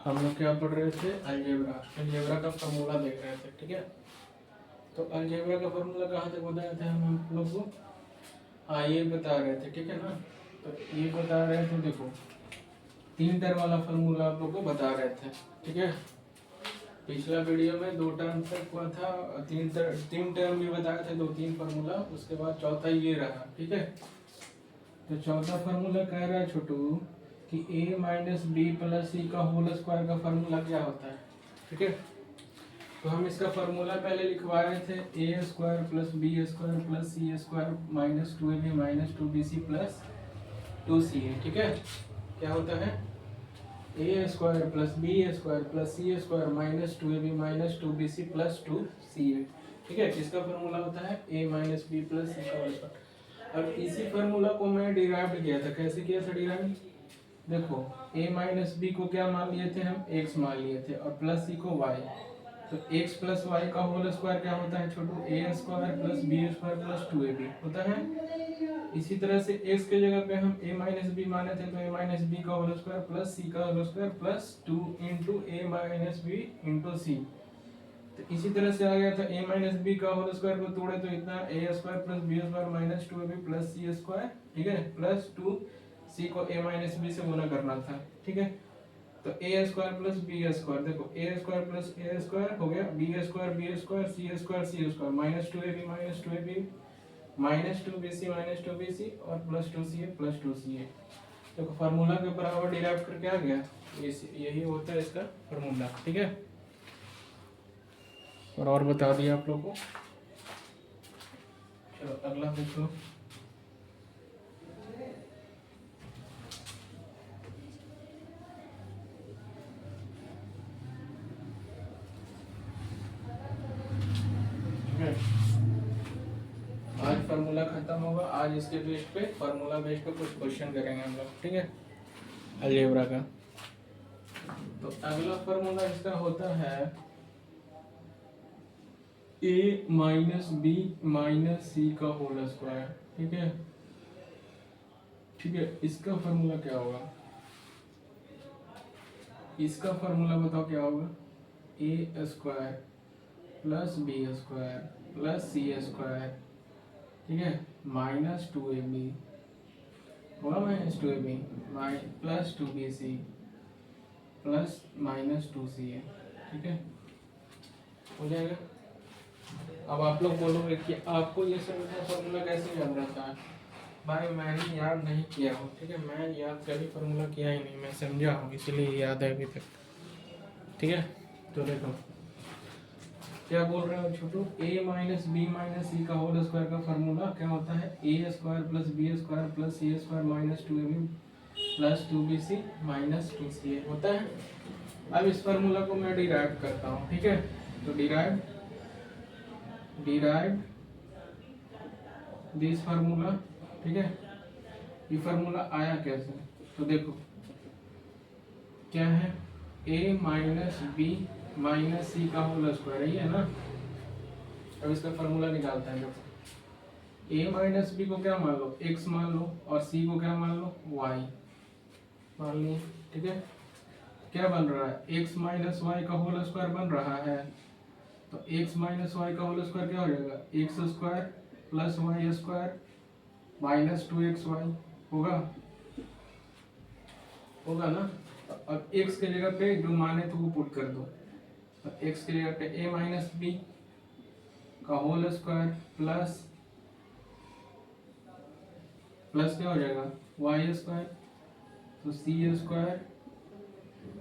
हम लोग क्या पढ़ रहे थे, अलजेब्रा। अलजेब्रा का फॉर्मूला देख रहे थे, ठीक है। तो अलजेब्रा का फॉर्मूला कहाँ तक बताए थे हम लोग को, हाँ ये बता रहे थे, ठीक है ना। तो ये बता रहे थे, देखो 3 टर्म वाला फॉर्मूला आप लोग को बता रहे थे, ठीक है। पिछला वीडियो में 2 टर्म तक हुआ था, 3 टर्म भी बताए थे, 2-3 फार्मूला, उसके बाद चौथा ये रहा, ठीक है। तो चौथा फार्मूला कह रहा है छोटू कि a माइनस बी प्लस सी का होल स्क्वायर का फार्मूला क्या होता है, ठीक है। तो हम इसका फार्मूला पहले लिखवा रहे थे, A square plus B square plus C square minus 2ab minus 2bc plus 2ca, ठीक है। क्या होता है, A square plus B square plus C square minus 2ab minus 2bc plus 2ca, ठीक है। किसका फार्मूला होता है, a माइनस बी प्लस सी का होल स्क्वायर। अब इसी फार्मूला को मैं डिराइव किया था, कैसे किया था डिराइव, देखो a माइनस बी को क्या मान लिए थे हम, x मान लिए थे, और प्लस सी को y। तो x प्लस वाई का होल स्क्वायर क्या होता है छोटू, A square plus B square plus 2ab होता है। इसी तरह से x के जगह पे हम a माइनस बी माने थे, तो a माइनस बी का होल स्क्वायर प्लस सी का होल स्क्वायर प्लस 2 इंटू ए माइनस बी इंटू सी। तो इसी तरह से आ गया था a माइनस बी का होल स्क्वायर को तोड़े तो इतना a square plus B square minus 2ab plus C square, ठीक है, प्लस 2c को a माइनस बी से गुना करना था, ठीक है। तो A square plus B square, देखो A square plus A square हो गया, B square C square minus 2ab minus 2bc और प्लस 2ca। देखो फार्मूला के बराबर डिराइव करके आ गया, यही होता है इसका फार्मूला, ठीक है। और बता दिया आप लोग को। चलो अगला देख लो। आज फार्मूला खत्म होगा, आज इसके बेस पे फार्मूला बेस पे कुछ क्वेश्चन करेंगे हम लोग, ठीक है, अलजेब्रा का। तो अगला फार्मूला इसका होता है a minus B minus C का होल स्क्वायर, ठीक है। ठीक है, इसका फार्मूला क्या होगा, इसका फार्मूला बताओ क्या होगा, A square plus B square plus C square, ठीक है, माइनस 2ab होगा, minus 2ab plus 2bc plus minus 2ca, ठीक है, हो जाएगा। अब आप लोग बोलोगे कि आपको ये सब फॉर्मूला कैसे याद रहता है, भाई मैंने याद नहीं किया हूँ, ठीक है, मैं याद कभी फॉर्मूला किया ही नहीं, मैं समझा हूँ इसलिए याद है अभी तक, ठीक है। तो देखो क्या बोल रहे हो छोटू, a minus B minus C का होल स्क्वायर का फार्मूला क्या होता है, A square plus B square plus C square minus 2ab plus 2bc minus 2ca होता है। अब इस फार्मूला को मैं डिराइव करता हूँ, ठीक है। तो डिराइव दिस फार्मूला, ठीक है। ये फार्मूला आया कैसे, तो देखो क्या है, a minus B minus C का होल स्क्वायर, यही है ना। अब इसका फार्मूला निकालते हैं, देखो a माइनस बी को क्या मान लो, x मान लो, और c को क्या मान लो, y मान लो, ठीक है। क्या बन रहा है, x माइनस वाई का होल स्क्वायर बन रहा है। तो x माइनस वाई का होल स्क्वायर क्या हो जाएगा, x square plus Y square minus 2xy होगा, होगा ना। अब x के जगह पे जो मान है तो वो पुट कर दो, तो x के जगह पे a माइनस बी का होल स्क्वायर प्लस क्या हो जाएगा, वाई स्क्वायर, तो सी स्क्वायर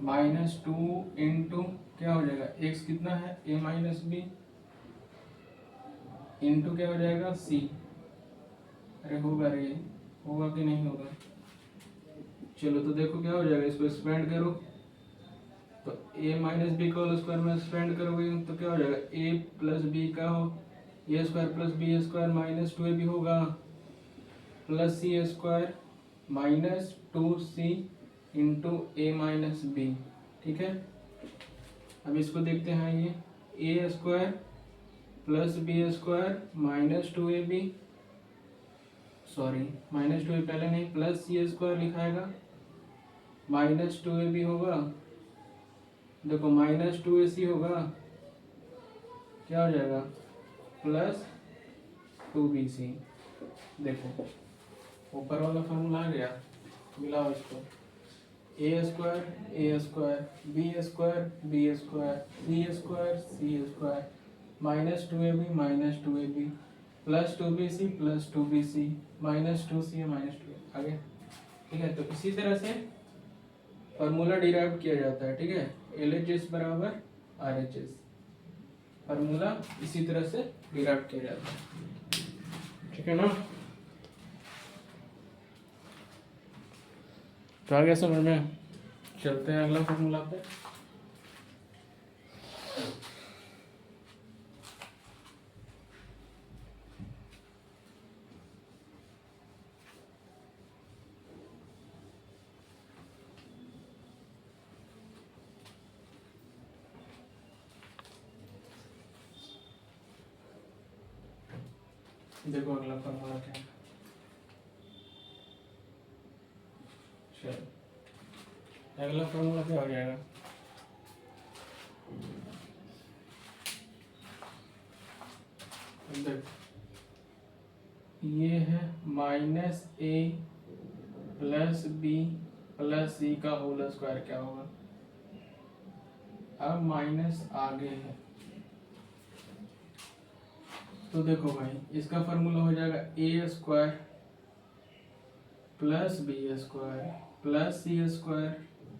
माइनस 2 इंटू क्या हो जाएगा, x कितना है a माइनस बी इंटू क्या हो जाएगा c। अरे होगा रे, होगा कि नहीं होगा, चलो तो देखो क्या हो जाएगा, इसको एक्सपेंड करो, तो a माइनस बी का होल स्क्वायर में एक्सपेंड करोगे तो क्या हो जाएगा, a प्लस बी का हो A square plus B square minus 2ab होगा प्लस सी स्क्वायर माइनस 2c इंटू ए माइनस बी, ठीक है। अब इसको देखते हैं, ये a square plus B square minus 2ab, sorry minus 2 पहले नहीं, प्लस सी स्क्वायर लिखाएगा माइनस 2ab होगा देखो -2ac होगा, क्या हो जाएगा +2bc। देखो ऊपर वाला फॉर्मूला आ गया, मिलाओ इसको, a² b² c² -2ab +2bc -2ca आगे। ठीक है, तो इसी तरह से फार्मूला डिराइव किया जाता है। ठीक है, LHS बराबर RHS, फार्मूला इसी तरह से डिराइव किया जाता है। ठीक है ना, तो आ गया समझ में। चलते हैं अगला फार्मूला पे। देखो अगला फार्मूला क्या है। चलो अगला फार्मूला क्या हो जाएगा, देखो ये है -a + b + c का होल स्क्वायर, क्या होगा, अब माइनस आगे है, तो देखो भाई इसका फार्मूला हो जाएगा a² + b² + c²,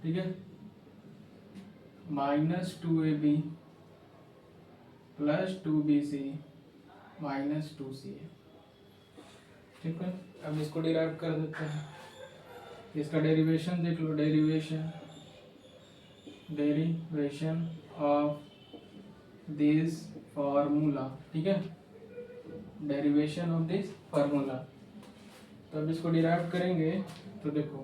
ठीक है, -2ab + 2bc -2ca। ठीक है, अब इसको डिराइव कर देते हैं। इसका डेरिवेशन देख लो, डेरिवेशन ऑफ दिस फार्मूला। ठीक है, डेरिवेशन ऑफ दिस फार्मूला। तो अब इसको डिराइव करेंगे तो देखो,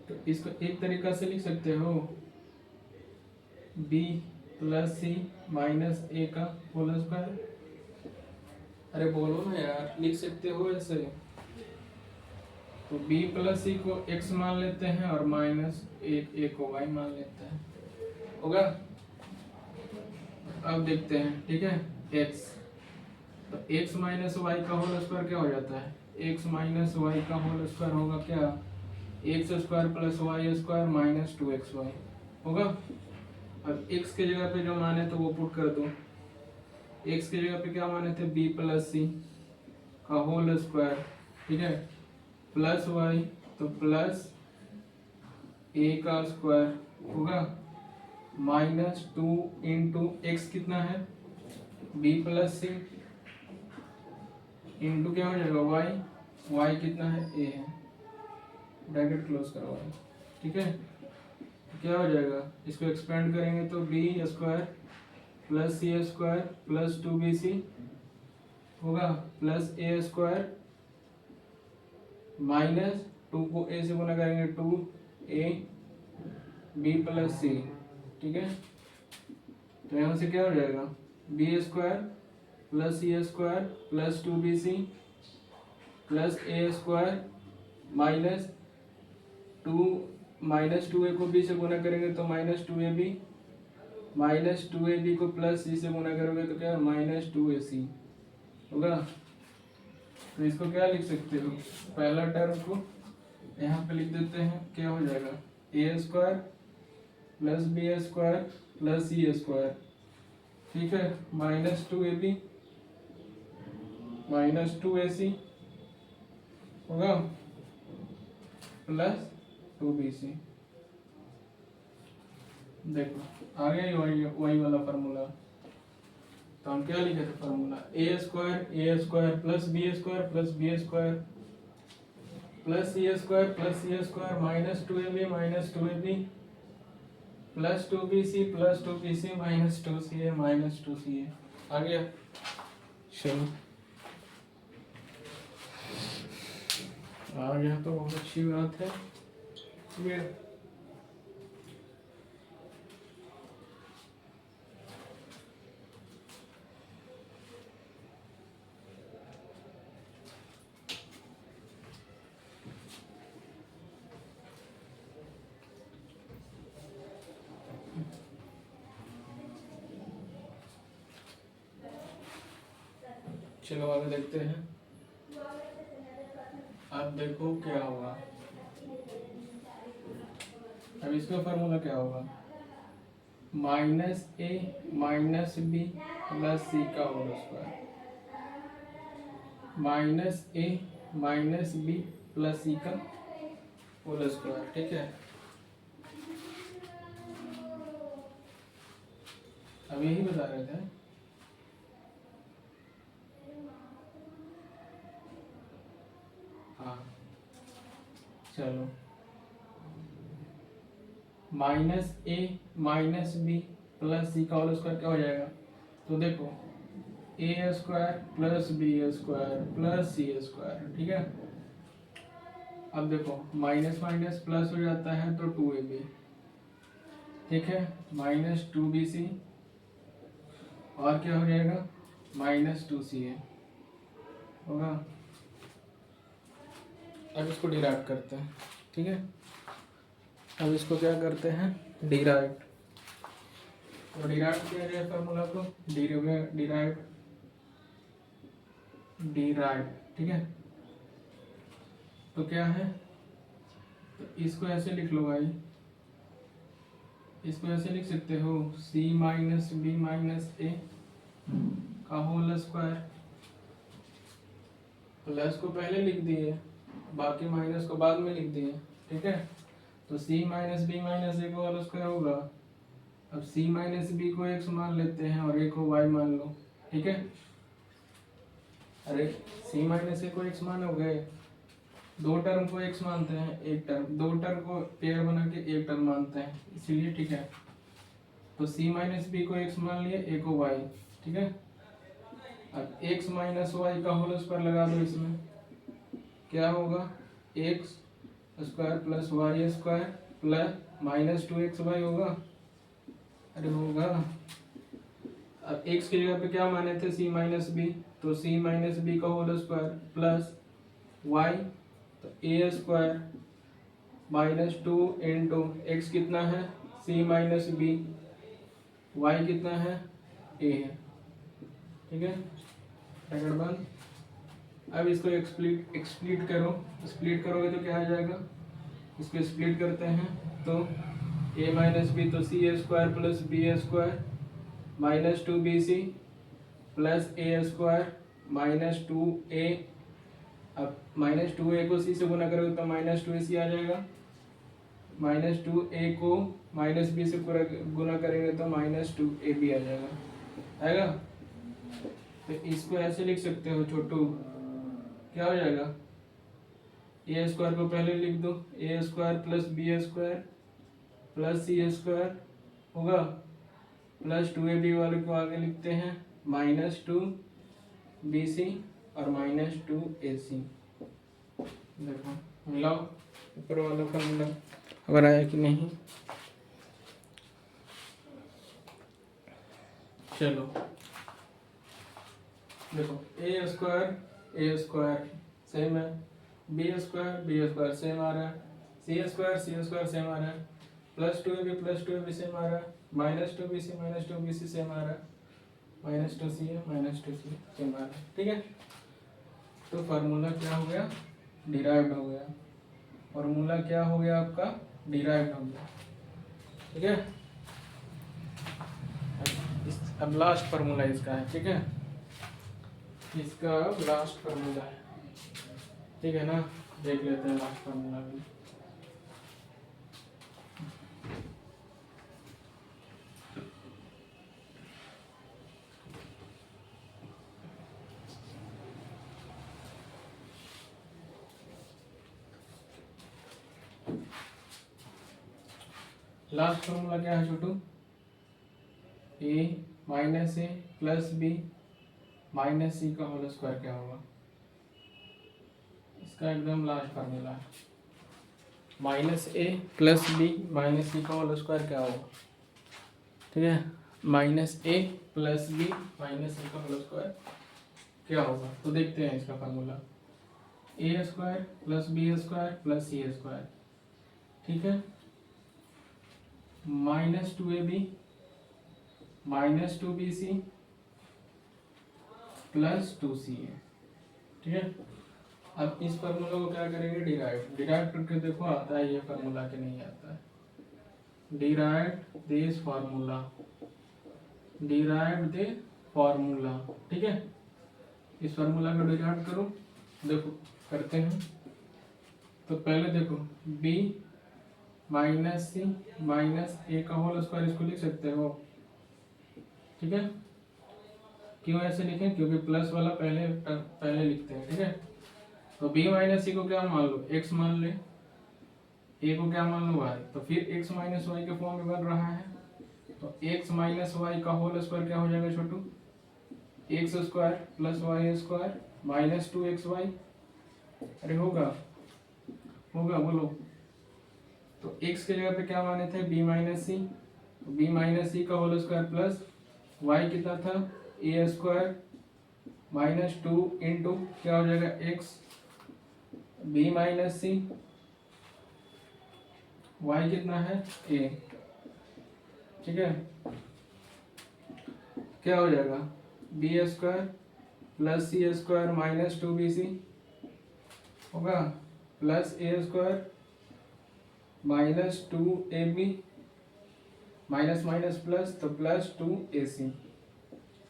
तो इसको एक तरीका से लिख सकते हो, b + c - a का होल स्क्वायर। अरे बोलो ना यार, लिख सकते हो ऐसे। तो b + c को x मान लेते हैं और -a को y मान लेते हैं, होगा। अब देखते हैं, ठीक है, x, तो x - y का होल स्क्वायर क्या हो जाता है, x - y का होल स्क्वायर होगा क्या, x² + y² -2xy होगा। अब x के जगह पे जो माने तो वो पुट कर दो। x के जगह पे क्या माने थे, b + c का होल स्क्वायर, ठीक है, प्लस y तो +a का स्क्वायर होगा, -2 इंटू x कितना है, b + c इंटू क्या हो जाएगा y कितना है, a है, ब्रैकेट क्लोज करवाओ। ठीक है, तो क्या हो जाएगा, इसको एक्सपेंड करेंगे तो b² + c² + 2bc होगा, +a² -2 को a से गुना करेंगे 2a b + c। ठीक है, तो यहाँ से क्या हो जाएगा, b² + c² + 2bc + a² -2a को b से गुना करेंगे तो -2ab -2ab को +c से गुना करोगे तो क्या, -2ac होगा। तो इसको क्या लिख सकते हो, पहला टर्म को यहाँ पे लिख देते हैं, क्या हो जाएगा, a² + b² + c², ठीक है, -2ab -2ac होगा +2bc। देखो आ गया ये वही वाला फार्मूला। तो हम क्या लिखे थे formula, a² + b² + b² + c² + c² -2ab -2ab + 2bc -2ca आ गया। चलो आ गया तो बहुत अच्छी बात है। ये चलो आगे देखते हैं। अब देखो क्या होगा। अब इसका फार्मूला क्या होगा, minus A minus B plus सी का whole square, minus A minus B plus सी का होल स्क्वायर। ठीक है, अब यही बता रहे थे। हाँ चलो, minus A minus B plus सी का होल स्क्वायर क्या हो जाएगा, तो देखो A square plus B square plus C square. ठीक है, अब देखो माइनस माइनस प्लस हो जाता है तो 2ab। ठीक है, माइनस 2bc और क्या हो जाएगा, माइनस 2ca होगा। अब इसको डिराइव करते हैं। ठीक है, अब इसको क्या करते हैं, डिराइव। तो डिराइव किया जाए फॉर्मूला को, डिराइव। ठीक है, तो क्या है, तो इसको ऐसे लिख लो भाई, इसको ऐसे लिख सकते हो c माइनस बी माइनस ए का होल स्क्वायर। प्लस को पहले लिख दिए, बाकी माइनस को बाद में लिख दिए। ठीक है, तो c माइनस बी माइनस ए का होल स्क्वायर होगा। अब c माइनस बी को x मान लेते हैं और a को y मान लो। ठीक है, अरे c माइनस ए को x मान हो गए, दो टर्म को x मानते हैं, एक टर्म, दो टर्म को पेयर बना के एक टर्म मानते हैं, इसीलिए। ठीक है, तो c माइनस बी को x मान लिए, a को y। ठीक है, अब x माइनस वाई का होल स्क्वायर लगा दो, इसमें क्या होगा, x square plus Y square plus minus 2xy होगा। अरे होगा। अब x की जगह पे क्या माने थे, c माइनस बी, तो c माइनस बी का होल स्क्वायर प्लस y, तो a square minus 2 into x कितना है, c माइनस बी, y कितना है, a है। ठीक है, ब्रैकेट बंद। अब इसको एक्सप्लिट करो, स्प्लिट करोगे तो क्या आ जाएगा, इसको स्प्लिट करते हैं तो a माइनस बी, तो c square plus B square minus 2bc plus a square minus 2a। अब माइनस 2a को c से गुना करोगे तो माइनस 2ac आ जाएगा, माइनस 2a को माइनस b से गुना करेंगे तो माइनस 2ab आ जाएगा, आएगा। तो इसको ऐसे लिख सकते हो छोटू, क्या हो जाएगा, ए स्क्वायर को पहले लिख दो, A square plus B square plus C square होगा, प्लस 2ab वाले को आगे लिखते हैं माइनस 2bc और माइनस 2ac। देखो मिलाओ ऊपर वाला फॉर्मूला अगर आया कि नहीं। चलो देखो ए स्क्वायर सेम है, बी स्क्वायर सेम आ रहा है, सी स्क्वायर सेम आ रहा है, प्लस 2ab सेम आ रहा है, माइनस 2bc सेम आ रहा है, माइनस 2c सेम आ रहा है। ठीक है, तो फार्मूला क्या हो गया, डिराइव्ड हो गया। फार्मूला क्या हो गया आपका, डिराइव्ड हो गया। ठीक है, अब लास्ट फार्मूला इसका है। ठीक है, इसका लास्ट फार्मूला है। ठीक है ना, देख लेते हैं लास्ट फार्मूला भी। लास्ट फार्मूला क्या है छोटू, a minus A plus B minus C का होल स्क्वायर क्या होगा, इसका एकदम लास्ट फार्मूला है। Minus A plus B minus C का होल स्क्वायर क्या होगा। ठीक है, minus A plus B minus C का होल स्क्वायर क्या होगा, तो देखते हैं इसका formula, A square plus B square plus C square. ठीक है, minus 2ab minus 2bc plus 2ca, ठीक है। अब इस फार्मूला को क्या करेंगे, डिराइव करके देखो आता है ये फार्मूला कि नहीं आता है। Derive this formula, derive the formula, ठीक है। इस फार्मूला को डिराइव करो, देखो करते हैं। तो पहले देखो b माइनस सी माइनस ए का होल स्क्वायर, इसको लिख सकते हो, ठीक है। क्यों ऐसे लिखें, क्योंकि प्लस वाला पहले लिखते हैं, ठीक है। तो b माइनस सी को क्या मान लो, x मान ले, a को क्या मान लो, y, तो फिर x माइनस वाई के फॉर्म में बन रहा है। तो x माइनस वाई का होल स्क्वायर क्या हो जाएगा छोटू, X square plus Y square minus 2xy, अरे होगा बोलो। तो x के जगह पे क्या माने थे, b माइनस सी, बी माइनस सी का होल स्क्वायर प्लस y कितना था, ए स्क्वायर माइनस 2 इंटू क्या हो जाएगा x, b minus C, y कितना है a, ठीक है। क्या हो जाएगा, बी स्क्वायर प्लस सी स्क्वायर माइनस 2bc होगा, plus A square minus 2ab, minus minus plus, तो प्लस 2ac,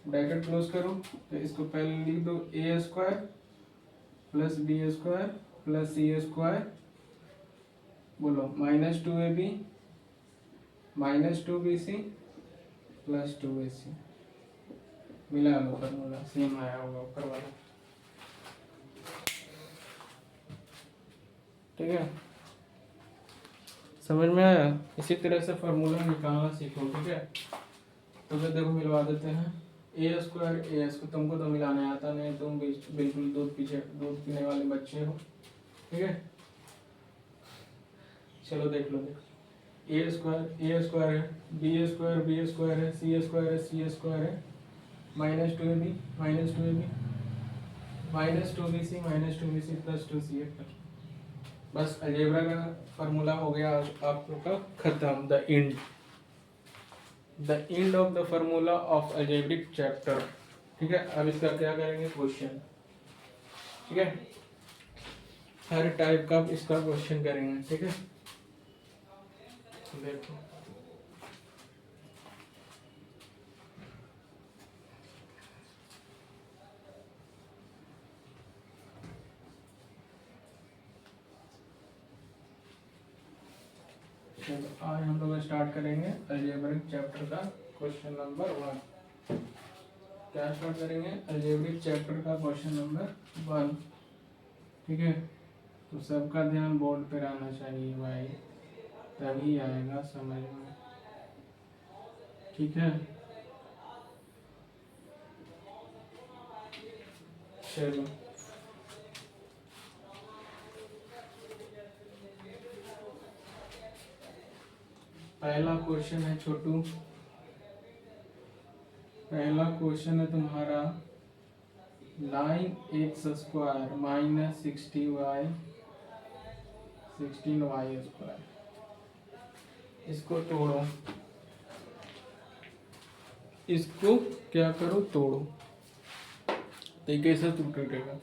ब्रैकेट क्लोज करो। तो इसको पहले लिख दो, A square plus B square plus C square, बोलो minus 2ab minus 2bc plus 2ac, मिला लो फॉर्मूला, सेम आया होगा ऊपर वाला, ठीक है। समझ में आया, इसी तरह से फार्मूला निकालना सीखो, ठीक है। तो फिर देखो मिलवा देते हैं, ए स्क्वायर ए को तुमको तो मिलाने आता नहीं, तुम बिल्कुल दूध पीने वाले बच्चे हो, ठीक है। चलो देख लो, ए स्क्वायर है, बी स्क्वायर है, सी स्क्वायर है, minus 2ab minus 2bc plus 2ca, बस अलजेब्रा का फार्मूला हो गया आप लोग का खत्म, the end of the formula of algebraic chapter, ठीक है। अब इसका क्या करेंगे, क्वेश्चन, ठीक है। हर टाइप का इसका क्वेश्चन करेंगे, ठीक है। देखो आज हम लोग स्टार्ट करेंगे अलजेब्रिक चैप्टर का क्वेश्चन नंबर 1। क्या स्टार्ट करेंगे, अलजेब्रिक चैप्टर का क्वेश्चन नंबर 1, ठीक है। तो सबका ध्यान बोर्ड पे रहना चाहिए भाई, तभी आएगा समझ में, ठीक है। चलो पहला क्वेश्चन है छोटू, पहला क्वेश्चन है तुम्हारा 9x square minus 16y square, इसको तोड़ो, इसको क्या करो, तोड़ो, तो कैसे टूटेगा,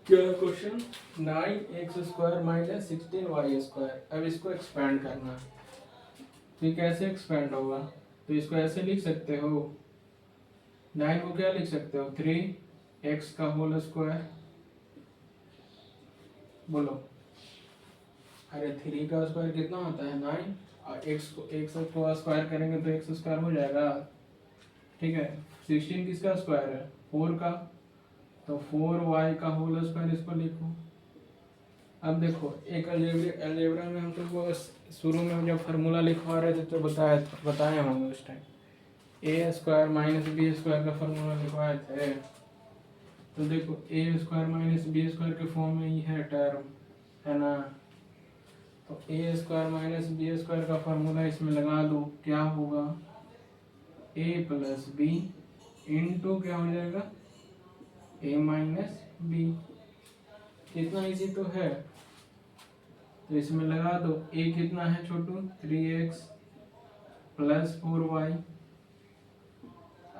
क्या question, 9x square minus 16y square. अब इसको एक्सपेंड करना है, तो ये कैसे एक्सपेंड होगा, तो इसको ऐसे लिख सकते हो, 9 को क्या लिख सकते हो, 3x का होल स्क्वायर, बोलो, अरे 3 का स्क्वायर कितना होता है 9, और x को स्क्वायर करेंगे तो x स्क्वायर हो जाएगा, ठीक है। 16 किसका स्क्वायर है, 4 का, तो 4y का होल स्क्वायर, इसको लिखो। अब देखो एक अलजेब्रा में हम तुमको शुरू में जब फार्मूला लिखवा रहे थे तो बताए होंगे उस टाइम, ए स्क्वायर माइनस बी स्क्वायर का फार्मूला लिखवाए थे। तो देखो A square minus b square के फॉर्म में ही है टर्म, है ना। तो A square minus b square का फार्मूला इसमें लगा दो, क्या होगा, ए प्लस बी इंटू क्या हो जाएगा, ए माइनस बी, कितना इजी तो है। तो इसमें लगा दो, ए कितना है छोटू, 3x प्लस 4y,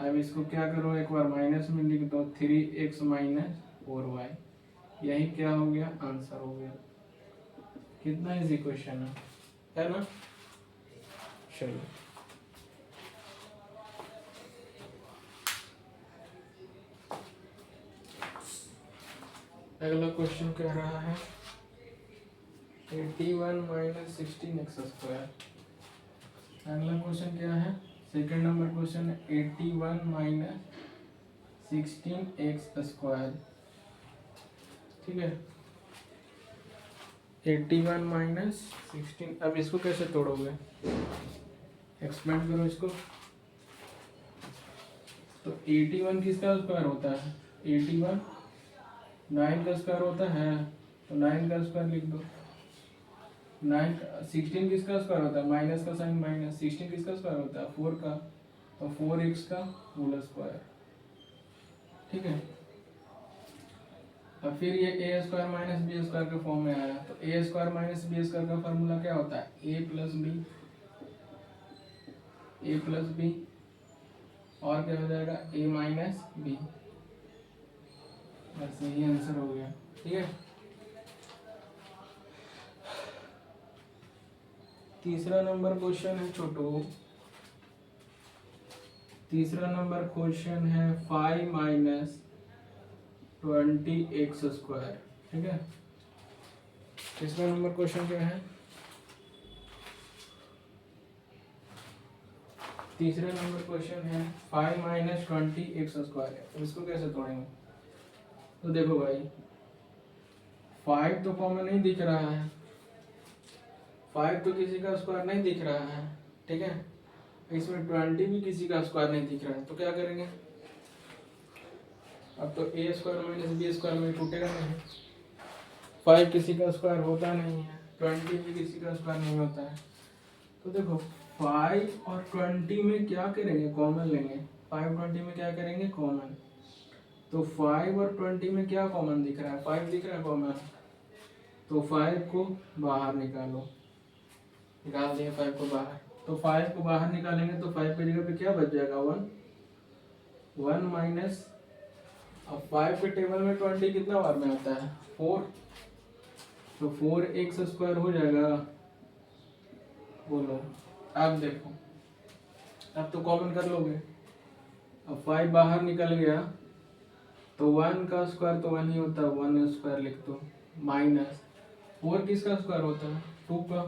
अब इसको क्या करो, एक बार माइनस में लिख दो, 3x माइनस 4y, यही क्या हो गया, आंसर हो गया। कितना इजी क्वेश्चन है ना। चलो अगला क्वेश्चन कह रहा है 81 माइनस 16x²। अगला क्वेश्चन क्या है, सेकंड नंबर क्वेश्चन है 81 माइनस 16x²। ठीक है, 81 माइनस 16। अब इसको कैसे तोड़ोगे, एक्सपेंड करो इसको। तो 81 किसका स्क्वायर होता है, 81 9 का स्क्वायर होता है, तो 9 का स्क्वायर लिख दो। 9 16 किसका स्क्वायर होता है, माइनस का साइन माइनस, 16 किसका स्क्वायर होता है, 4 का, तो 4x का होल स्क्वायर। ठीक है, अब फिर ये a square minus b square के फॉर्म में आया, तो a square minus b square का फॉर्मूला क्या होता है, a प्लस बी, और क्या हो जाएगा, a माइनस बी। बस यही आंसर हो गया। ठीक है, तीसरा नंबर क्वेश्चन है छोटू, तीसरा नंबर क्वेश्चन है 5 माइनस 20x²। ठीक है, तीसरा नंबर क्वेश्चन क्या है, तीसरा नंबर क्वेश्चन है 5 माइनस 20x²। तो इसको कैसे तोड़ेंगे, तो देखो भाई 5 तो कॉमन नहीं दिख रहा है, 5 तो किसी का स्क्वायर नहीं दिख रहा है। ठीक है, इसमें 20 भी किसी का स्क्वायर नहीं दिख रहा है, तो क्या करेंगे, अब तो a square minus b square में टूटेगा नहीं, 5 किसी का स्क्वायर होता नहीं है, 20 भी किसी का स्क्वायर नहीं होता है। तो देखो 5 और 20 में क्या करेंगे, कॉमन लेंगे, 5 20 में क्या करेंगे, कॉमन। तो 5 और 20 में क्या कॉमन दिख रहा है, 5 दिख रहा है कॉमन, तो 5 को बाहर निकालो, निकाल दिए 5 को बाहर। तो 5 को बाहर निकालेंगे तो 5 की जगह पे क्या बच जाएगा, 1 माइनस, अब 5 के टेबल में 20 कितना बार में आता है, 4, तो 4x² हो जाएगा। बोलो, अब देखो, अब तो कॉमन कर लोगे, अब 5 बाहर निकल गया, तो 1 का स्क्वायर तो 1 ही होता है, 1 स्क्वायर लिख दो, माइनस 4 किसका स्क्वायर होता है, 2 का,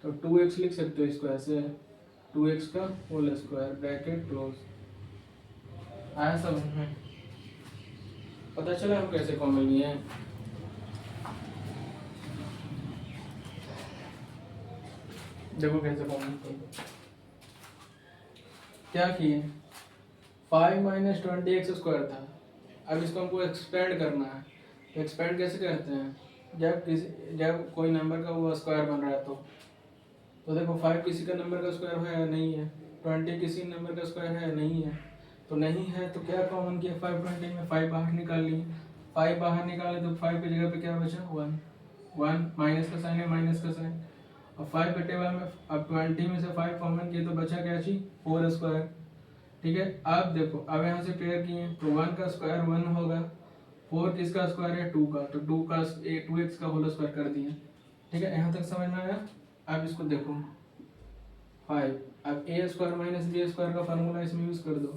तो 2x लिख सकते हो स्क्वायर से, 2x का होल स्क्वायर, ब्रैकेट क्लोज। आया समझ में, पता चला हम कैसे कॉमन लिए हैं। देखो कैसे कॉमन किए, क्या किए, 5 माइनस 20x² था, अब इसको हमको एक्सपेंड करना है। तो एक्सपेंड कैसे करते हैं, जब कोई नंबर का वो स्क्वायर बन रहा है, तो देखो 5 किसी का नंबर का स्क्वायर है या नहीं है, 20 किसी नंबर का स्क्वायर है या नहीं है, तो नहीं है तो क्या कॉमन किया, 5 20 में 5 बाहर निकाल लिए, 5 बाहर निकाले तो 5 की जगह पे क्या बचा, 1 माइनस का साइन है, माइनस का साइन, अब 5 के टेबल में, अब 20 में से 5 कॉमन किए तो बचा क्या चीज, 4 स्क्वायर। ठीक है, अब देखो, अब यहाँ से पेयर किए तो 1 का स्क्वायर 1 होगा, 4 किसका स्क्वायर है, 2 का, तो 2x का होल स्क्वायर कर दिया। ठीक है, यहाँ तक समझ में आया। अब इसको देखो 5, अब a square minus b square का फार्मूला इसमें यूज कर दो,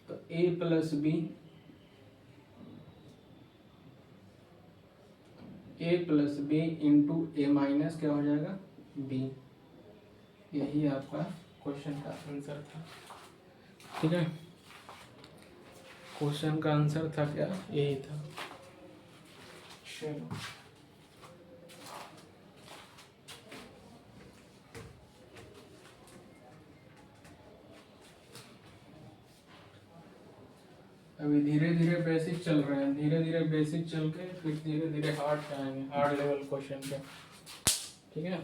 तो a plus b into A minus क्या हो जाएगा, b। यही आपका क्वेश्चन का आंसर था। ठीक है, क्वेश्चन का आंसर था क्या, यही था। चलो अभी धीरे धीरे बेसिक चल रहे हैं, धीरे धीरे बेसिक चल के फिर धीरे धीरे हार्ड पे आएंगे, हार्ड लेवल क्वेश्चन पे। ठीक है,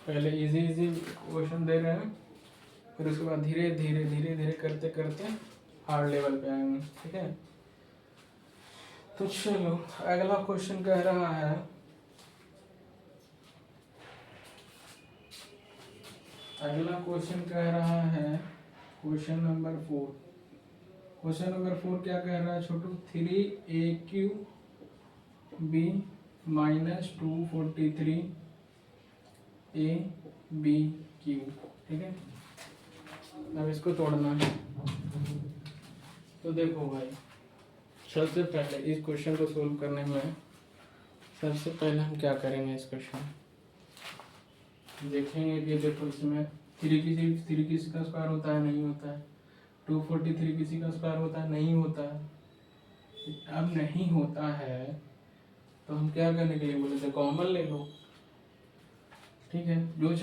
पहले इजी इजी क्वेश्चन दे रहे हैं, फिर उसके बाद धीरे धीरे धीरे धीरे करते करते हार्ड लेवल पे आएंगे। ठीक है, तो चलो अगला क्वेश्चन कह रहा है, अगला क्वेश्चन कह रहा है क्वेश्चन नंबर 4। क्वेश्चन नंबर 4 क्या कह रहा है छोटू? 3AQ B minus 243 ABQ। ठीक है, अब इसको तोड़ना है। तो देखो भाई, सबसे पहले इस क्वेश्चन को सोल्व करने में सबसे पहले हम क्या करेंगे, इस क्वेश्चन देखेंगे कि देखो इसमें 3 किसी का स्क्वायर होता है, नहीं होता है। 243 किसी का स्क्वायर होता है, नहीं होता है। अब नहीं होता है तो हम क्या करने के लिए बोले थे? कॉमन ले लो। ठीक है, जो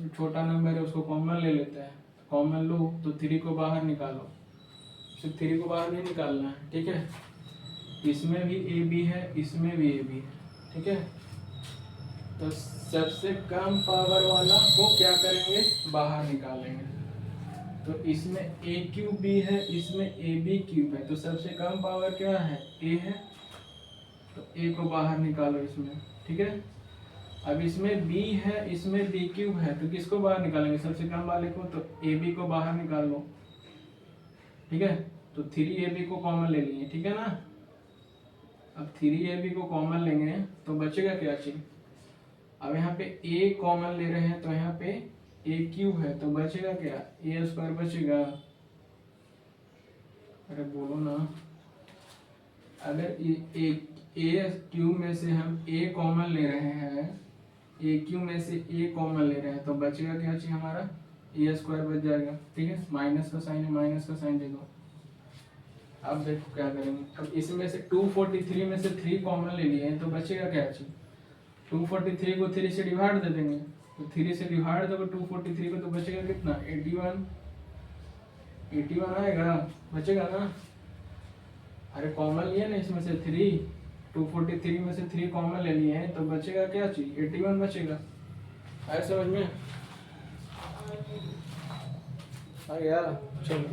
छोटा नंबर है उसको कॉमन ले लेते हैं। कॉमन लो तो 3 को बाहर निकालो। सिर्फ 3 को बाहर नहीं निकालना है, ठीक है। इसमें भी ए बी है, इसमें भी ए बी है, ठीक है। तो सबसे कम पावर वाला को क्या करेंगे? बाहर निकालेंगे। तो इसमें ए क्यूब बी है, इसमें ए बी क्यूब है, तो सबसे कम पावर क्या है? ए है, तो ए को बाहर निकालो इसमें, ठीक है। अब इसमें बी है, इसमें बी क्यूब है, तो किसको बाहर निकालेंगे? सबसे कम वाले को। तो ए बी को बाहर निकाल लो, ठीक है। तो 3AB को कॉमन ले लिए, ठीक है ना। अब 3AB को कॉमन लेंगे तो बचेगा क्या चीज? अब यहाँ पे a कॉमन ले रहे हैं तो यहाँ पे a क्यूब है, तो बचेगा क्या? a स्क्वायर बचेगा। अरे बोलो ना, अगर a क्यूब में से हम a कॉमन ले रहे हैं, a क्यूब में से a कॉमन ले रहे हैं, तो बचेगा क्या चीज हमारा? a स्क्वायर बच जाएगा, ठीक है। माइनस का साइन है, माइनस का साइन दे दो। अब देखो क्या करेंगे। अब इसमें से 243 में से 3 कॉमन ले लिए हैं, तो बचेगा क्या चीज? 243 को 3 से डिवाइड दे देंगे, तो 3 से डिवाइड दोगे 243 को, तो बचेगा कितना? 81 आएगा, बचेगा ना। अरे कॉमन लिए ना इसमें से 3, 243 में से 3 कॉमन ले लिए हैं, तो बचेगा क्या चीज? 81 बचेगा। आए समझ में? आ गया, चलो।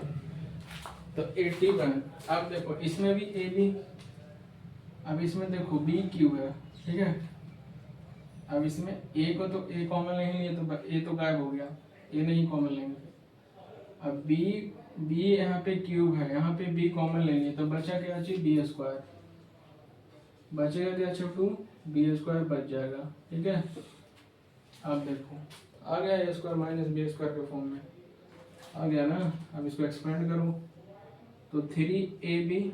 तो 81। अब देखो इसमें भी ए बी, अब इसमें देखो बी क्यूब है, ठीक है। अब इसमें ए को तो ए कॉमन नहीं लिए तो ए तो गायब हो गया, ए नहीं कॉमन लेंगे। अब बी यहाँ पे क्यूब है, यहाँ पे बी कॉमन ले लिए, तो बचा क्या चीज? बी स्क्वायर बचेगा क्या छोटू? बी स्क्वायर बच जाएगा, ठीक है। अब देखो आ गया ए स्क्वायर माइनस बी स्क्वायर के फॉर्म में आ गया ना। अब इसको एक्सपेंड करो तो 3AB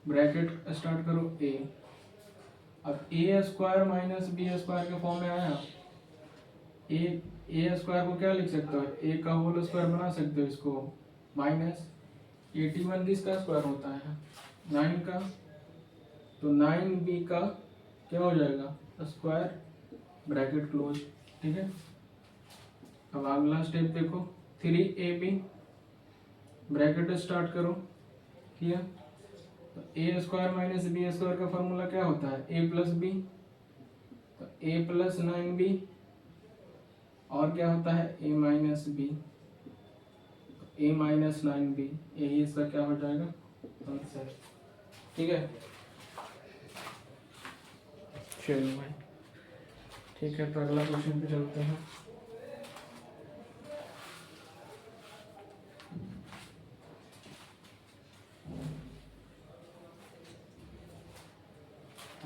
ब्रैकेट स्टार्ट करो a। अब ए स्क्वायर माइनस बी स्क्वायर के फॉर्म में आया। ए स्क्वायर को क्या लिख सकते हो? ए का होल स्क्वायर बना सकते हो इसको, माइनस 81 किसका स्क्वायर होता है? 9 का, तो 9b का क्या हो जाएगा? स्क्वायर, ब्रैकेट क्लोज, ठीक है। अब अगला स्टेप देखो, 3AB ब्रैकेट स्टार्ट करो, किया। तो A square minus b square का फॉर्मूला क्या होता है? ए प्लस बी, तो ए प्लस 9b, और क्या होता है? ए माइनस बी, ए माइनस 9b, यही इसका क्या हो जाएगा? आंसर, ठीक है। चलो भाई, ठीक है, तो अगला क्वेश्चन पे चलते हैं।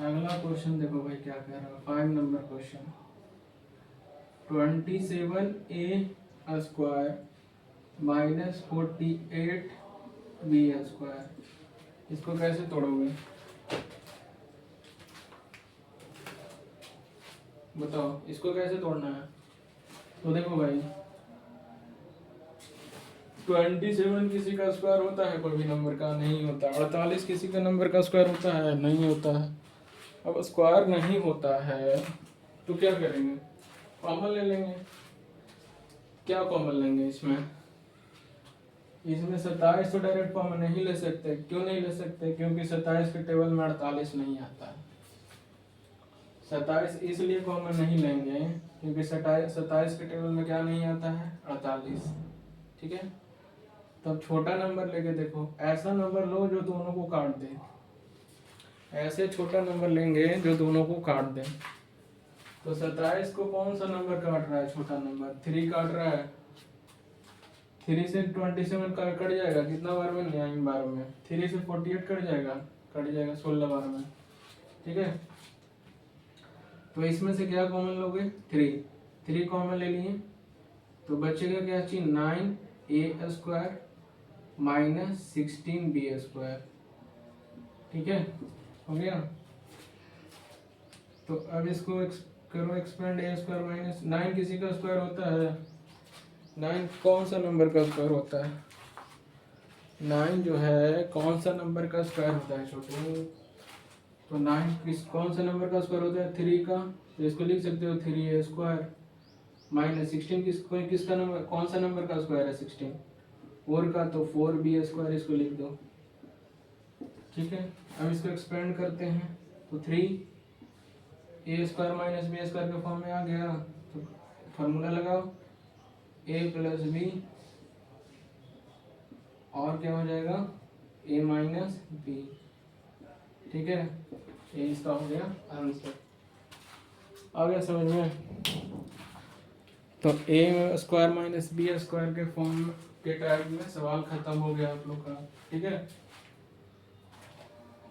अगला क्वेश्चन देखो भाई क्या कह रहा है। 5 number question, 27a square minus 48b square, इसको कैसे तोड़ोगे बताओ? इसको कैसे तोड़ना है? तो देखो भाई, 27 किसी का स्क्वायर होता है, कोई भी नंबर का नहीं होता। 48 किसी का नंबर का स्क्वायर होता है, नहीं होता है। अब स्क्वायर नहीं होता है तो क्या करेंगे? कॉमन ले लेंगे। क्या कॉमन लेंगे इसमें? 27 तो डायरेक्ट कॉमन नहीं ले सकते। क्यों नहीं ले सकते? क्योंकि 27 के टेबल में 48 नहीं आता है। 27 इसलिए कॉमन नहीं लेंगे क्योंकि 27 के टेबल में क्या नहीं आता है? 48, ठीक है। तब छोटा नंबर लेके देखो, ऐसा नंबर लो जो दोनों को काट दे। ऐसे छोटा नंबर लेंगे जो दोनों को काट दे। तो 27 को कौन सा नंबर काट रहा है? छोटा नंबर 3 काट रहा है, 3 से 27 कट जाएगा, कितना बार में, 9 बार में। 3 से 48 कट जाएगा 16 बार में, ठीक है। तो इसमें से क्या कॉमन लोगे, 3 कॉमन ले लिए, तो बचेगा क्या चीज, 9a² माइनस 16b², ठीक है, हो गया। तो अब इसको करो एक्सपेंड, a² माइनस 9 किसी का स्क्वायर होता है, 9 कौन सा नंबर का स्क्वायर होता है, 9 जो है कौन सा नंबर का स्क्वायर होता है छोटू, तो 9 कौन सा नंबर का स्क्वायर होता है, 3 का, तो इसको लिख सकते हो 3a² माइनस 16 किसका नंबर, कौन सा नंबर का स्क्वायर है, 16, 4 का, तो 4b², इसको लिख दो, ठीक है। अब इसको एक्सपेंड करते हैं, तो 3a² माइनस b² के फॉर्म में आ गया, तो फार्मूला लगाओ, a प्लस बी और क्या हो जाएगा, a माइनस बी, ठीक है। ये इसका हो गया आंसर, आ गया समझ में। तो a² माइनस b² के फॉर्म के टाइप में सवाल खत्म हो गया आप लोग का, ठीक है।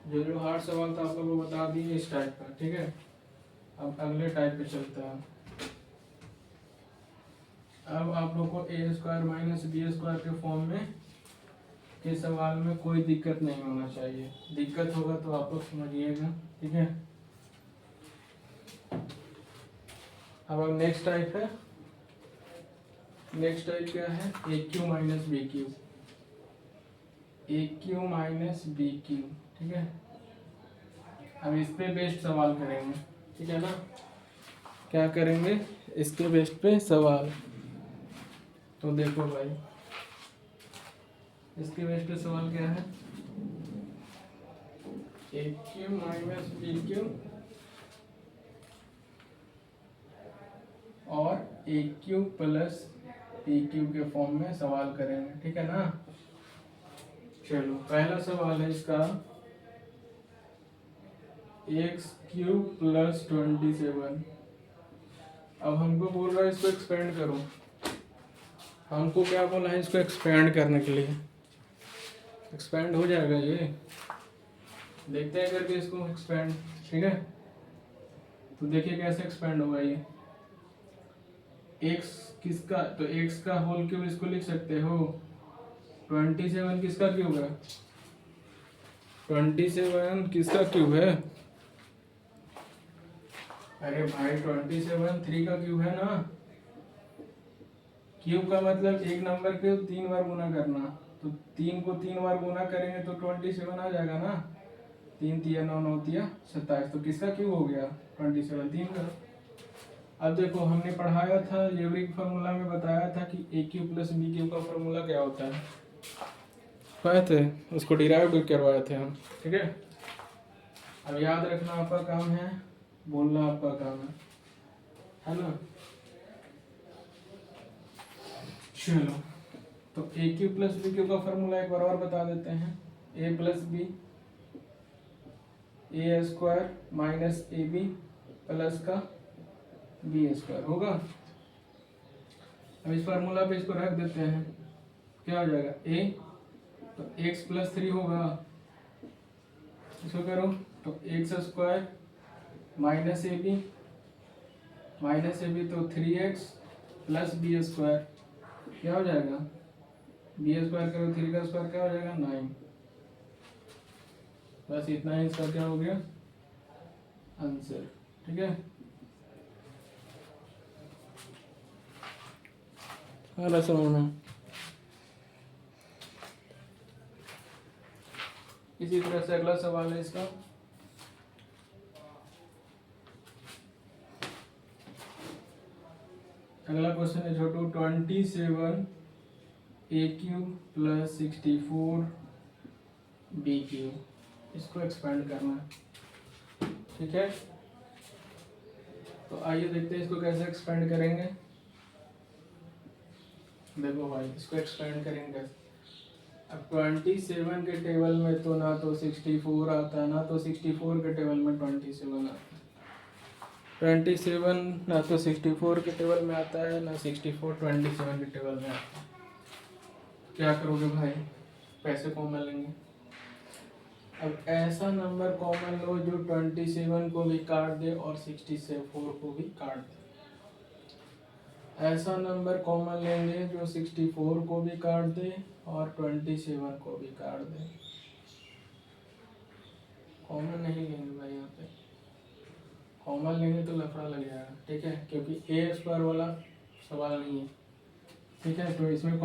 जो हार्ड सवाल था आप लोग को बता दिए इस टाइप का, ठीक है। अब अगले टाइप पे चलता है। अब आप लोग को a² माइनस b² के फॉर्म में के सवाल में कोई दिक्कत नहीं होना चाहिए, दिक्कत होगा तो आप लोग समझिएगा, ठीक है। अब नेक्स्ट टाइप है, नेक्स्ट टाइप क्या है, AQ minus BQ, AQ minus BQ, ठीक है। अब इस पे बेस्ड सवाल करेंगे, ठीक है ना, क्या करेंगे, इसके बेस्ड पे सवाल। तो देखो भाई, इसके बेस्ड पे सवाल क्या है, AQ माइनस BQ और AQ प्लस PQ के फॉर्म में सवाल करेंगे, ठीक है ना। चलो पहला सवाल है इसका, x³ प्लस 27। अब हमको बोल रहा है इसको एक्सपेंड करो, हमको क्या बोला है, इसको एक्सपेंड करने के लिए, एक्सपेंड हो जाएगा ये, देखते हैं करके इसको एक्सपेंड, ठीक है। तो देखिए कैसे एक्सपेंड होगा ये, x किसका, तो x का होल क्यूब इसको लिख सकते हो, 27 किसका क्यूब है, 27 किसका क्यूब है, अरे भाई 27 3 का क्यूब है ना, क्यूब का मतलब एक नंबर के 3 बार गुना करना, तो 3 को 3 बार गुना करेंगे तो 27 आ जाएगा ना, 3 तिया 9 9 तिया 27, तो किसका क्यूब हो गया 27, 3 का। अब देखो हमने पढ़ाया था एलजेब्रिक फार्मूला में, बताया था कि AQ प्लस BQ का फार्मूला क्या होता है, पढ़े थे, उसको डिराइव भी करवाए थे हम, ठीक है। अब याद रखना आपका काम है, बोलना आपका काम है ना। चलो तो AQ प्लस BQ का फार्मूला एक बार और बता देते हैं, A plus b A² minus AB plus का B² होगा। अब इस फार्मूला पे इसको रख देते हैं, क्या हो जाएगा, A तो x प्लस 3 होगा, इसको करो तो x² माइनस AB तो 3x प्लस B² क्या हो जाएगा, B² करो 3 का स्क्वायर क्या हो जाएगा 9, बस इतना ही इसका क्या हो गया आंसर, ठीक है। अगला समझ में, इसी तरह से अगला सवाल है इसका, अगला क्वेश्चन है छोटू, 27 AQ प्लस 64 BQ, इसको एक्सपेंड करना है, ठीक है। तो आइए देखते हैं इसको कैसे एक्सपेंड करेंगे। देखो भाई इसको एक्सपेंड करेंगे, अब 27 के टेबल में तो ना तो 64 आता है, ना तो 64 के टेबल में 27 आता है, 27 ना तो 64 के टेबल में आता है, ना 64 27 के टेबल में आता है। क्या करोगे भाई, पैसे कॉमन लेंगे। अब ऐसा नंबर कॉमन लो जो 27 को भी काट दे और 64 को भी काट दे। ऐसा नंबर कॉमन लेंगे जो 64 को भी काट दे और 27 को भी काट दे। कॉमन नहीं लेंगे भाई, यहाँ पे कॉमन लेंगे तो लफड़ा लग जाएगा, ठीक है, क्योंकि ए स्क्वायर वाला सवाल नहीं है, ठीक है। तो इसमें